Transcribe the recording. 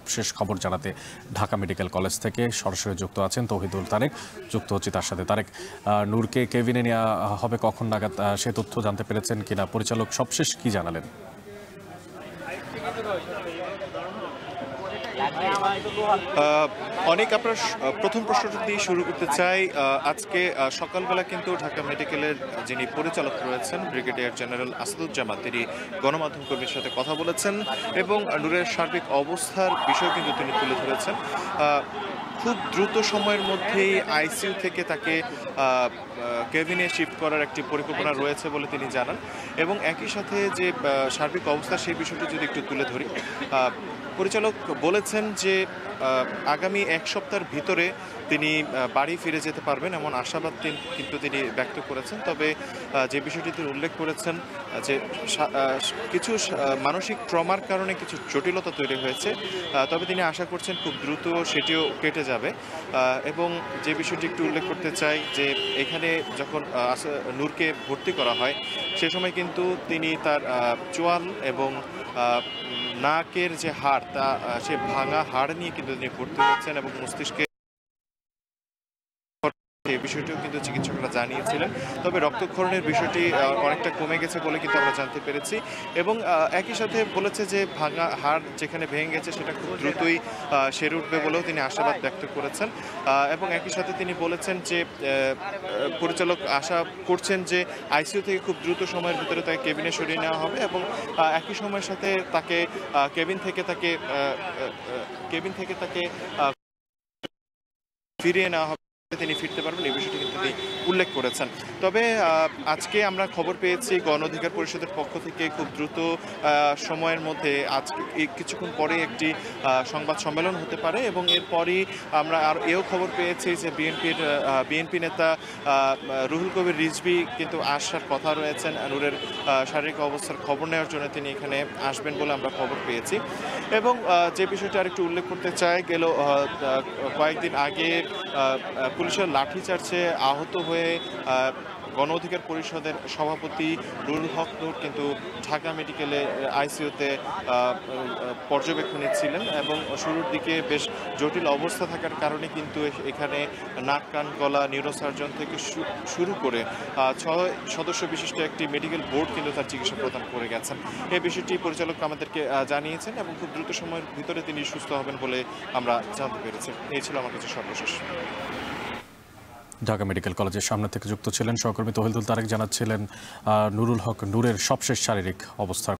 সবশেষ খবর জানাতে ঢাকা মেডিকেল কলেজ থেকে সরাসরি যুক্ত আছেন তৌহিদুল তারেক। যুক্ত হচ্ছে তার সাথে। তারেক, নূরকে কেবিনে নেওয়া হবে কখন নাগাদ, সে তথ্য জানতে পেরেছেন কিনা? পরিচালক সবশেষ কি জানালেন? অনেক, আপনার প্রথম প্রশ্নটা দিয়ে শুরু করতে চাই। আজকে সকালবেলা কিন্তু ঢাকা মেডিকেলের যিনি পরিচালক রয়েছেন ব্রিগেডিয়ার জেনারেল আসাদুজ্জামান, তিনি গণমাধ্যম কর্মীর সাথে কথা বলেছেন এবং নূরের সার্বিক অবস্থার বিষয় কিন্তু তিনি তুলে ধরেছেন। খুব দ্রুত সময়ের মধ্যেই আইসিইউ থেকে তাকে কেবিনে শিফট করার একটি পরিকল্পনা রয়েছে বলে তিনি জানান এবং একই সাথে যে সার্বিক অবস্থা সেই বিষয়টি যদি একটু তুলে ধরি, পরিচালক বলেছেন যে আগামী এক সপ্তাহের ভিতরে তিনি বাড়ি ফিরে যেতে পারবেন এমন আশাবাদ কিন্তু তিনি ব্যক্ত করেছেন। তবে যে বিষয়টি তিনি উল্লেখ করেছেন যে কিছু মানসিক ট্রমার কারণে কিছু জটিলতা তৈরি হয়েছে, তবে তিনি আশা করছেন খুব দ্রুত সেটিও কেটে যাবে। এবং যে বিষয়টি একটু উল্লেখ করতে চাই যে এখানে যখন নূরকে ভর্তি করা হয় সে সময় কিন্তু তিনি তার চোয়াল এবং নাকের যে হাড়, তা সে ভাঙা হাড় নিয়ে কিন্তু তিনি ভর্তি হচ্ছেন এবং মস্তিষ্কে এই বিষয়টিও কিন্তু চিকিৎসকরা জানিয়েছিলেন। তবে রক্তক্ষরণের বিষয়টি অনেকটা কমে গেছে বলে কিন্তু আমরা জানতে পেরেছি এবং একই সাথে বলেছে যে ভাঙা হাড় যেখানে ভেঙে গেছে সেটা খুব দ্রুতই সেরে উঠবে বলেও তিনি আশাবাদ ব্যক্ত করেছেন এবং একই সাথে তিনি বলেছেন যে পরিচালক আশা করছেন যে আইসিইউ থেকে খুব দ্রুত সময়ের ভিতরে তাকে কেবিনে সরিয়ে নেওয়া হবে এবং একই সময়ের সাথে তাকে কেবিন থেকে তাকে ফিরিয়ে নেওয়া হবে, তিনি ফিরতে পারবেন এই বিষয়টি কিন্তু তিনি উল্লেখ করেছেন। তবে আজকে আমরা খবর পেয়েছি গণ অধিকার পরিষদের পক্ষ থেকে খুব দ্রুত সময়ের মধ্যে আজকে কিছুক্ষণ পরে একটি সংবাদ সম্মেলন হতে পারে এবং এরপরই আমরা আর এও খবর পেয়েছি যে বিএনপি নেতা রুহুল কবির রিজভী কিন্তু আসার কথা রয়েছেন নূরের শারীরিক অবস্থার খবর নেওয়ার জন্য, তিনি এখানে আসবেন বলে আমরা খবর পেয়েছি। এবং যে বিষয়টা আরেকটু উল্লেখ করতে চাই, গেল কয়েকদিন আগে পুলিশের লাঠিচার্জে আহত হয়ে গণ অধিকার পরিষদের সভাপতি নুরুল হক নূর কিন্তু ঢাকা মেডিকেলে আইসিইউতে পর্যবেক্ষণে ছিলেন এবং শুরুর দিকে বেশ জটিল অবস্থা থাকার কারণে কিন্তু এখানে নাক কান গলা নিউরোসার্জন থেকে শুরু করে 6 সদস্য বিশিষ্ট একটি মেডিকেল বোর্ড কিন্তু তার চিকিৎসা প্রদান করে গেছেন। এই বিষয়টি পরিচালক আমাদেরকে জানিয়েছেন এবং খুব দ্রুত সময়ের ভিতরে তিনি সুস্থ হবেন বলে আমরা জানতে পেরেছি। এই ছিল আমার কাছে সর্বশেষ। ঢাকা মেডিকেল কলেজের সামনে থেকে যুক্ত ছিলেন সহকর্মী তৌহিদুল তারেক, জানাচ্ছিলেন নুরুল হক নূরের সবশেষ শারীরিক অবস্থার